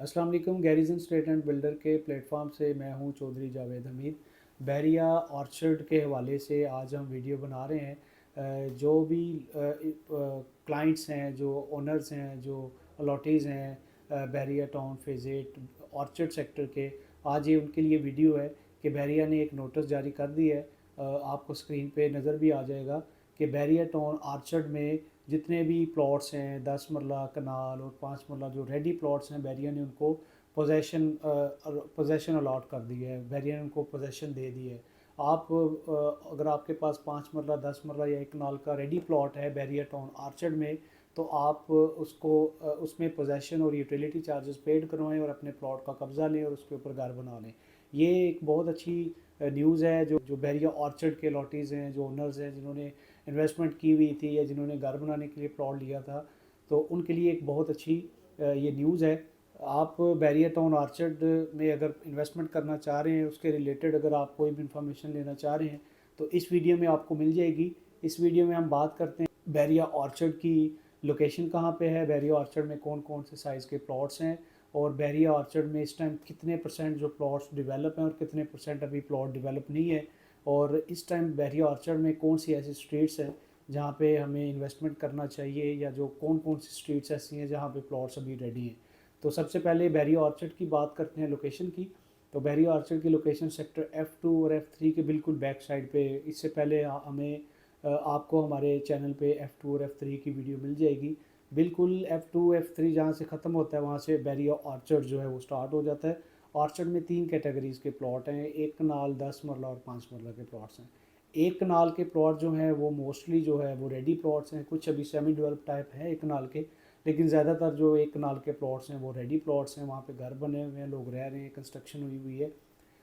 अस्सलाम वालेकुम। Garrison state and builder के प्लेटफॉर्म से मैं हूं चौधरी जावेद हमीद। बैरिया ऑर्चर्ड के हवाले से आज हम वीडियो बना रहे हैं। जो भी क्लाइंट्स हैं, जो ओनर्स हैं, जो अलॉटीज़ हैं बैरिया टाउन फेज़ 8 ऑर्चर्ड सेक्टर के, आज ये उनके लिए वीडियो है कि बैरिया ने एक नोटिस जारी कर दी है। आपको स्क्रीन पे नज़र भी आ जाएगा कि बैरिया टाउन ऑर्चर्ड में जितने भी प्लॉट्स हैं 10 मरला कनाल और 5 मरला जो रेडी प्लॉट्स हैं, बैरिया ने उनको पोजेशन अलॉट कर दी है। बैरिया ने उनको पोजेशन दे दी है। आप अगर आपके पास 5 मरला 10 मरला या 1 कनाल का रेडी प्लॉट है बैरिया टाउन आर्चर्ड में, तो आप उसको उसमें पोजेशन और यूटिलिटी चार्जेस पेड करवाएं और अपने प्लॉट का कब्ज़ा लें और उसके ऊपर घर बना लें। ये एक बहुत अच्छी न्यूज़ है। जो बैरिया ऑर्चर्ड के लॉटीज़ हैं, जो ओनर्स हैं, जिन्होंने इन्वेस्टमेंट की हुई थी या जिन्होंने घर बनाने के लिए प्लॉट लिया था, तो उनके लिए एक बहुत अच्छी ये न्यूज़ है। आप बैरिया टाउन आर्चर्ड में अगर इन्वेस्टमेंट करना चाह रहे हैं, उसके रिलेटेड अगर आप कोई भी इंफॉर्मेशन लेना चाह रहे हैं, तो इस वीडियो में आपको मिल जाएगी। इस वीडियो में हम बात करते हैं बैरिया ऑर्चर्ड की लोकेशन कहाँ पे है, बैरिया ऑर्चर्ड में कौन कौन से साइज़ के प्लॉट्स हैं, और बैरिया ऑर्चर्ड में इस टाइम कितने परसेंट जो प्लॉट्स डेवलप हैं और कितने परसेंट अभी प्लॉट डेवलप नहीं है, और इस टाइम बैरिया ऑर्चर्ड में कौन सी ऐसी स्ट्रीट्स हैं जहाँ पे हमें इन्वेस्टमेंट करना चाहिए, या जो कौन कौन सी स्ट्रीट्स ऐसी हैं जहाँ पे प्लॉट्स अभी रेडी हैं। तो सबसे पहले बैरिया ऑर्चर्ड की बात करते हैं, लोकेशन की। तो बैरिया ऑर्चर्ड की लोकेशन सेक्टर F2 और F3 के बिल्कुल बैक साइड पे। इससे पहले हमें आपको हमारे चैनल पे F2 और F3 की वीडियो मिल जाएगी। बिल्कुल F2 F3 जहाँ से ख़त्म होता है वहाँ से बैरिया ऑर्चर्ड जो है वो स्टार्ट हो जाता है। ऑर्चर्ड में 3 कैटेगरीज़ के प्लॉट हैं, 1 कनाल, 10 मरला और 5 मरला के प्लॉट्स हैं। 1 कनाल के प्लॉट जो हैं वो मोस्टली जो है वो रेडी प्लॉट्स हैं। कुछ अभी सेमी डेवलप टाइप हैं 1 कनाल के, लेकिन ज़्यादातर जो 1 कनाल के प्लॉट्स हैं वो रेडी प्लॉट्स हैं। वहाँ पे घर बने हुए हैं, लोग रह रहे हैं, कंस्ट्रक्शन हुई हुई है।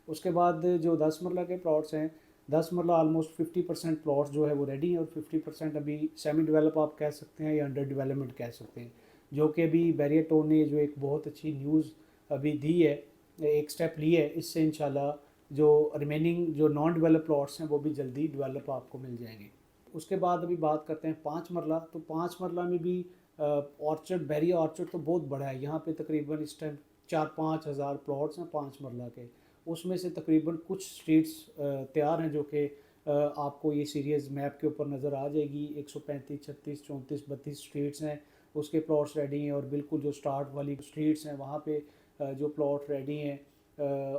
उसके बाद जो 10 मरला के प्लॉट्स हैं, 10 मरला ऑलमोस्ट 50% प्लॉट्स जो है वो रेडी हैं और 50% अभी सेमी डेवलप आप कह सकते हैं या अंडर डेवलपमेंट कह सकते हैं। जो कि अभी बैरिया टाउन ने जो एक बहुत अच्छी न्यूज़ अभी दी है, एक स्टेप ली है, इससे इंशाल्लाह जो रिमेनिंग जो नॉन डेवलप प्लॉट्स हैं वो भी जल्दी डेवलप आपको मिल जाएंगे। उसके बाद अभी बात करते हैं 5 मरला। तो 5 मरला में भी ऑर्चर्ड, बैरिया ऑर्चर्ड तो बहुत बड़ा है। यहाँ पे तकरीबन इस टाइम 4-5 हज़ार प्लॉट्स हैं 5 मरला के। उसमें से तकरीबन कुछ स्ट्रीट्स तैयार हैं जो कि आपको ये सीरीज़ मैप के ऊपर नज़र आ जाएगी। 135, 36, 34, 32 स्ट्रीट्स हैं, उसके प्लॉट्स रेडी हैं। और बिल्कुल जो स्टार्ट वाली स्ट्रीट्स हैं वहाँ पे जो प्लॉट रेडी हैं।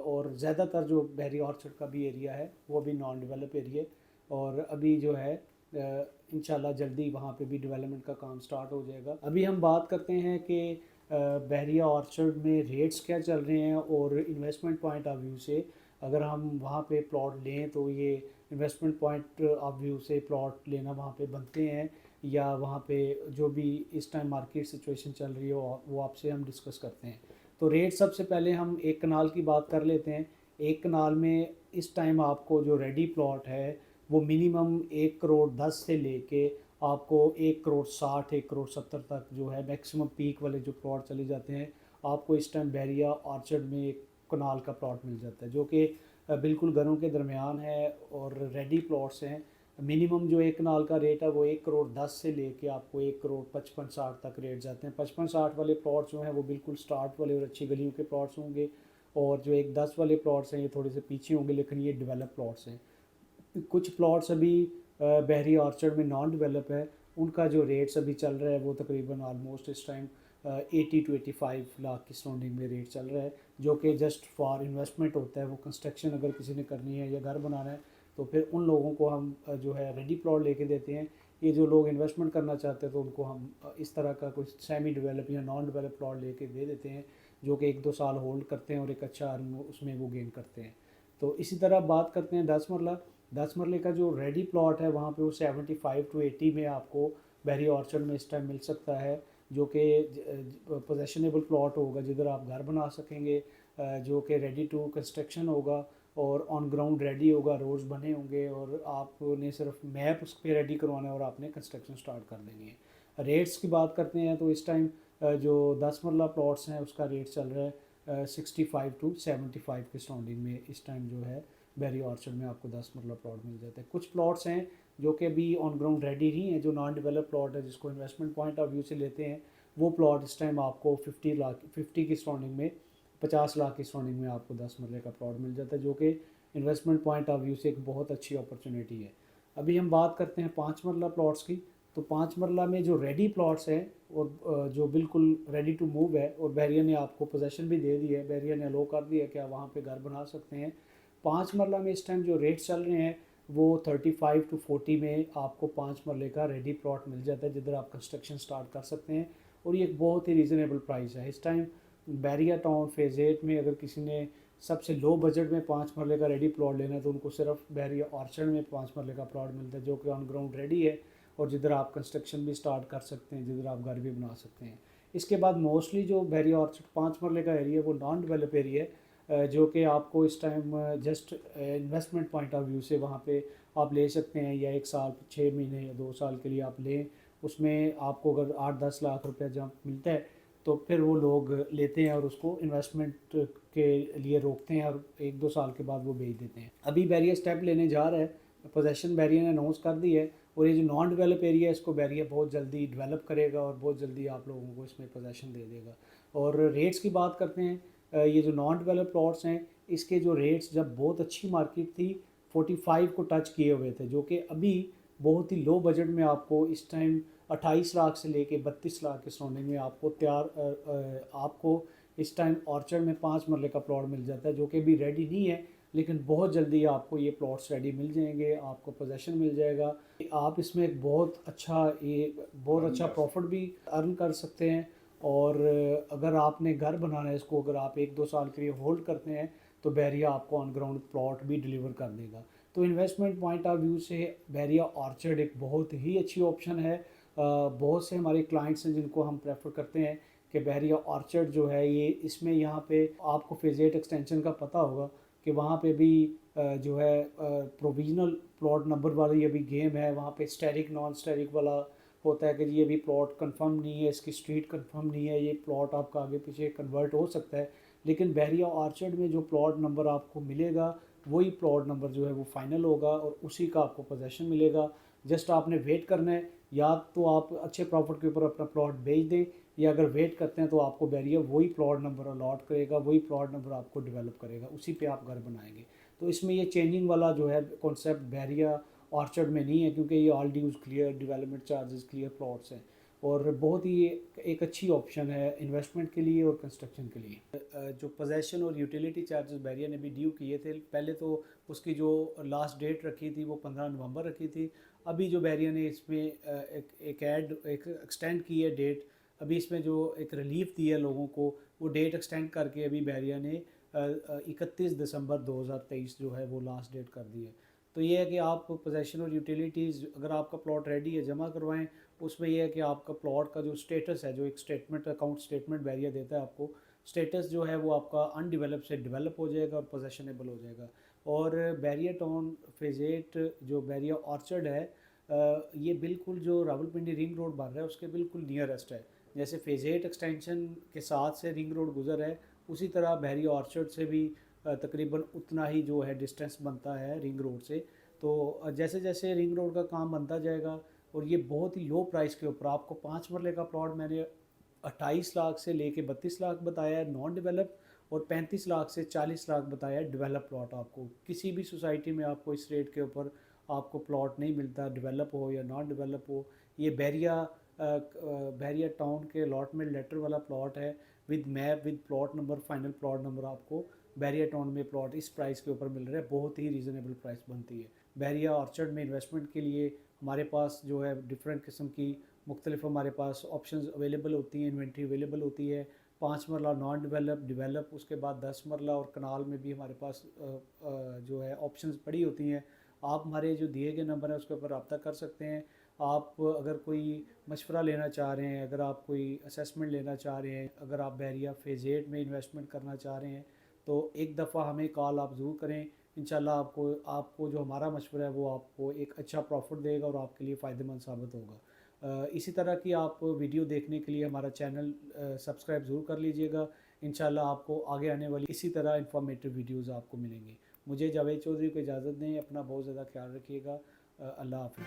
और ज़्यादातर जो बैरिया ऑर्चर्ड का भी एरिया है वो अभी नॉन डेवलप एरिया, और अभी जो है इंशाल्लाह जल्दी वहाँ पे भी डेवलपमेंट का काम स्टार्ट हो जाएगा। अभी हम बात करते हैं कि बैरिया ऑर्चर्ड में रेट्स क्या चल रहे हैं, और इन्वेस्टमेंट पॉइंट ऑफ व्यू से अगर हम वहाँ पे प्लॉट लें तो ये इन्वेस्टमेंट पॉइंट ऑफ व्यू से प्लॉट लेना वहाँ पे बनते हैं, या वहाँ पे जो भी इस टाइम मार्केट सिचुएशन चल रही हो वो आपसे हम डिस्कस करते हैं। तो रेट सबसे पहले हम 1 कनाल की बात कर लेते हैं। 1 कनाल में इस टाइम आपको जो रेडी प्लॉट है वो मिनिमम 1 करोड़ 10 से लेके आपको 1 करोड़ 60, 1 करोड़ 70 तक जो है मैक्सिमम पीक वाले जो प्लॉट चले जाते हैं, आपको इस टाइम बैरिया ऑर्चर्ड में 1 कनाल का प्लॉट मिल जाता है, जो कि बिल्कुल घरों के दरमियान है और रेडी प्लॉट्स हैं। मिनिमम जो 1 कनाल का रेट है वो 1 करोड़ 10 से लेके आपको 1 करोड़ 55-60 तक रेट जाते हैं। 55-60 वाले प्लॉट्स जो हैं वो बिल्कुल स्टार्ट वाले और अच्छी गलियों के प्लॉट्स होंगे, और जो 1-10 वाले प्लॉट्स हैं ये थोड़े से पीछे होंगे, लेकिन ये डेवलप प्लॉट्स हैं। कुछ प्लॉट्स अभी बहरी ऑर्चर्ड में नॉन डेवलप है, उनका जो रेट्स अभी चल रहा है वो तकरीबन आलमोस्ट इस टाइम 80 to 85 लाख की सराउंडिंग में रेट चल रहा है, जो कि जस्ट फॉर इन्वेस्टमेंट होता है। वो कंस्ट्रक्शन अगर किसी ने करनी है या घर बनाना है तो फिर उन लोगों को हम जो है रेडी प्लॉट लेके देते हैं। ये जो लोग इन्वेस्टमेंट करना चाहते हैं तो उनको हम इस तरह का कुछ सेमी डेवलप या नॉन डेवलप प्लॉट लेके दे देते हैं, जो कि 1-2 साल होल्ड करते हैं और एक अच्छा अर्न उसमें वो गेन करते हैं। तो इसी तरह बात करते हैं 10 मरला। 10 मरले का जो रेडी प्लॉट है वहाँ पे वो 75 to 80 में आपको बैरी ऑर्चर्ड में इस टाइम मिल सकता है, जो कि पोजेशनेबल प्लॉट होगा जिधर आप घर बना सकेंगे, जो कि रेडी टू कंस्ट्रक्शन होगा और ऑन ग्राउंड रेडी होगा, रोड्स बने होंगे और आपने सिर्फ मैप उस पर रेडी करवाना है और आपने कंस्ट्रक्शन स्टार्ट कर देनी है। रेट्स की बात करते हैं तो इस टाइम जो 10 मरला प्लॉट्स हैं उसका रेट चल रहा है 65 to 75 के सराउंडिंग में। इस टाइम जो है बैरी ऑर्चर्ड में आपको 10 मरला प्लॉट मिल जाता है। कुछ प्लॉट्स हैं जो कि अभी ऑन ग्राउंड रेडी नहीं है, जो नॉन डेवलप प्लॉट है जिसको इन्वेस्टमेंट पॉइंट ऑफ व्यू से लेते हैं, वो प्लॉट इस टाइम आपको 50 की सराउंडिंग में, 50 लाख की सराउंडिंग में आपको 10 मरले का प्लॉट मिल जाता है, जो कि इन्वेस्टमेंट पॉइंट ऑफ व्यू से एक बहुत अच्छी अपॉर्चुनिटी है। अभी हम बात करते हैं 5 मरला प्लॉट्स की। तो 5 मरला में जो रेडी प्लॉट्स हैं और जो बिल्कुल रेडी टू मूव है, और बैरिया ने आपको पोजेसन भी दे दी है, बैरिया ने अलो कर दिया है कि आप वहाँ पे घर बना सकते हैं। 5 मरला में इस टाइम जो रेट्स चल रहे हैं वो 35 to 40 में आपको 5 मरले का रेडी प्लॉट मिल जाता है, जिधर आप कंस्ट्रक्शन स्टार्ट कर सकते हैं। और ये एक बहुत ही रीज़नेबल प्राइस है इस टाइम। बैरिया टाउन फेज़ 8 में अगर किसी ने सबसे लो बजट में 5 मरले का रेडी प्लॉट लेना है तो उनको सिर्फ बैरिया ऑर्चर्ड में 5 मरले का प्लॉट मिलता है, जो कि ऑन ग्राउंड रेडी है और जिधर आप कंस्ट्रक्शन भी स्टार्ट कर सकते हैं, जिधर आप घर भी बना सकते हैं। इसके बाद मोस्टली जो बैरिया ऑर्चर्ड 5 मरले का एरिया है वो नॉन डेवलप एरिया है, जो कि आपको इस time just investment point of view से वहाँ पे आप ले सकते हैं, या 1 साल 6 महीने या 2 साल के लिए आप लें। उसमें आपको अगर 8-10 लाख रुपया जब मिलता है तो फिर वो लोग लेते हैं और उसको इन्वेस्टमेंट के लिए रोकते हैं और 1-2 साल के बाद वो बेच देते हैं। अभी बैरिया स्टेप लेने जा रहा है, पोजेसन बैरिया ने अनाउंस कर दी है, और ये जो नॉन डेवलप एरिया है इसको बैरिया बहुत जल्दी डेवलप करेगा और बहुत जल्दी आप लोगों को इसमें पोजेसन दे देगा। और रेट्स की बात करते हैं, ये जो नॉन डेवलप प्लॉट्स हैं इसके जो रेट्स जब बहुत अच्छी मार्केट थी 45 को टच किए हुए थे, जो कि अभी बहुत ही लो बजट में आपको इस टाइम 28 लाख से लेके 32 लाख के सराउंडिंग में आपको इस टाइम ऑर्चर्ड में 5 मरले का प्लॉट मिल जाता है, जो कि अभी रेडी नहीं है, लेकिन बहुत जल्दी आपको ये प्लॉट्स रेडी मिल जाएंगे, आपको पोजेसन मिल जाएगा। आप इसमें एक बहुत अच्छा प्रॉफिट भी अर्न कर सकते हैं। और अगर आपने घर बनाना है इसको, अगर आप 1-2 साल के लिए होल्ड करते हैं तो बैरिया आपको ऑन ग्राउंड प्लॉट भी डिलीवर कर देगा। तो इन्वेस्टमेंट पॉइंट ऑफ व्यू से बैरिया ऑर्चर्ड एक बहुत ही अच्छी ऑप्शन है। बहुत से हमारे क्लाइंट्स हैं जिनको हम प्रेफर करते हैं कि बैरिया ऑर्चर्ड जो है ये, इसमें यहाँ पे आपको फेज़ 8 एक्सटेंशन का पता होगा कि वहाँ पे भी जो है प्रोविजनल प्लॉट नंबर वाली अभी गेम है, वहाँ पे स्टैटिक नॉन स्टैटिक वाला होता है कि ये अभी प्लॉट कंफर्म नहीं है, इसकी स्ट्रीट कंफर्म नहीं है, ये प्लॉट आपका आगे पीछे कन्वर्ट हो सकता है। लेकिन बैरिया ऑर्चर्ड में जो प्लॉट नंबर आपको मिलेगा वही प्लॉट नंबर जो है वो फाइनल होगा और उसी का आपको पोजेसन मिलेगा। जस्ट आपने वेट करना है, या तो आप अच्छे प्रॉफिट के ऊपर अपना प्लॉट बेच दें, या अगर वेट करते हैं तो आपको बैरिया वही प्लॉट नंबर अलॉट करेगा, वही प्लॉट नंबर आपको डेवलप करेगा, उसी पे आप घर बनाएंगे। तो इसमें ये चेंजिंग वाला जो है कॉन्सेप्ट बैरिया ऑर्चर्ड में नहीं है, क्योंकि ये all dues clear, development charges clear plots हैं, और बहुत ही एक अच्छी ऑप्शन है इन्वेस्टमेंट के लिए और कंस्ट्रक्शन के लिए। जो पोजेसन और यूटिलिटी चार्जेस बैरिया ने भी ड्यू किए थे, पहले तो उसकी जो लास्ट डेट रखी थी वो 15 नवंबर रखी थी। अभी जो बैरिया ने इसमें एक एक्सटेंड की है डेट, अभी इसमें जो एक रिलीफ दी है लोगों को, वो डेट एक्सटेंड करके अभी बैरिया ने 31 दिसंबर 2023 जो है वो लास्ट डेट कर दी है। तो ये है कि आप पोजेसन और यूटिलिटीज़, अगर आपका प्लॉट रेडी है जमा करवाएं। उसमें यह है कि आपका प्लॉट का जो स्टेटस है, जो एक स्टेटमेंट, अकाउंट स्टेटमेंट बैरिया देता है आपको, स्टेटस जो है वो आपका अनडेवलप से डेवलप हो जाएगा और पोजेशनेबल हो जाएगा। और बैरिया टाउन फेज़ 8 जो बैरिया ऑर्चर्ड है, ये बिल्कुल जो रावलपिंडी रिंग रोड बन रहा है उसके बिल्कुल नियरेस्ट है। जैसे फेज़ 8 एक्सटेंशन के साथ से रिंग रोड गुजर है, उसी तरह बैरिया ऑर्चर्ड से भी तकरीबन उतना ही जो है डिस्टेंस बनता है रिंग रोड से। तो जैसे जैसे रिंग रोड का काम बनता जाएगा, और ये बहुत ही लो प्राइस के ऊपर आपको 5 मरले का प्लॉट मैंने 28 लाख से लेके 32 लाख बताया है नॉन डेवलप, और 35 लाख से 40 लाख बताया है डेवलप प्लॉट। आपको किसी भी सोसाइटी में आपको इस रेट के ऊपर आपको प्लॉट नहीं मिलता, डेवलप हो या नॉन डेवलप हो। ये बैरिया टाउन के अलॉटमेंट लेटर वाला प्लॉट है, with map, with plot number, final plot number आपको बैरिया टाउन में प्लॉट इस प्राइस के ऊपर मिल रहा है। बहुत ही रीज़नेबल प्राइस बनती है। बैरिया ऑर्चर्ड में इन्वेस्टमेंट के लिए हमारे पास जो है डिफरेंट किस्म की मुख्तलिफ हमारे पास ऑप्शंस अवेलेबल होती हैं, इन्वेंट्री अवेलेबल होती है। 5 मरला नॉन डेवलप, डेवलप, उसके बाद 10 मरला और कनाल में भी हमारे पास जो है ऑप्शंस पड़ी होती हैं। आप हमारे जो दिए गए नंबर है उसके ऊपर रब्ता कर सकते हैं। आप अगर कोई मशवरा लेना चाह रहे हैं, अगर आप कोई असेसमेंट लेना चाह रहे हैं, अगर आप बैरिया फेज़ 8 में इन्वेस्टमेंट करना चाह रहे हैं, तो एक दफ़ा हमें कॉल आप ज़रूर करें। इंशाल्लाह आपको जो हमारा मशवरा है वो आपको एक अच्छा प्रॉफिट देगा और आपके लिए फ़ायदेमंद साबित होगा। इसी तरह की आप वीडियो देखने के लिए हमारा चैनल सब्सक्राइब ज़रूर कर लीजिएगा। इंशाल्लाह आपको आगे आने वाली इसी तरह इंफॉर्मेटिव वीडियोज़ आपको मिलेंगी। मुझे जावेद चौधरी को इजाज़त दें। अपना बहुत ज़्यादा ख्याल रखिएगा। अल्लाह हाफ़िज़।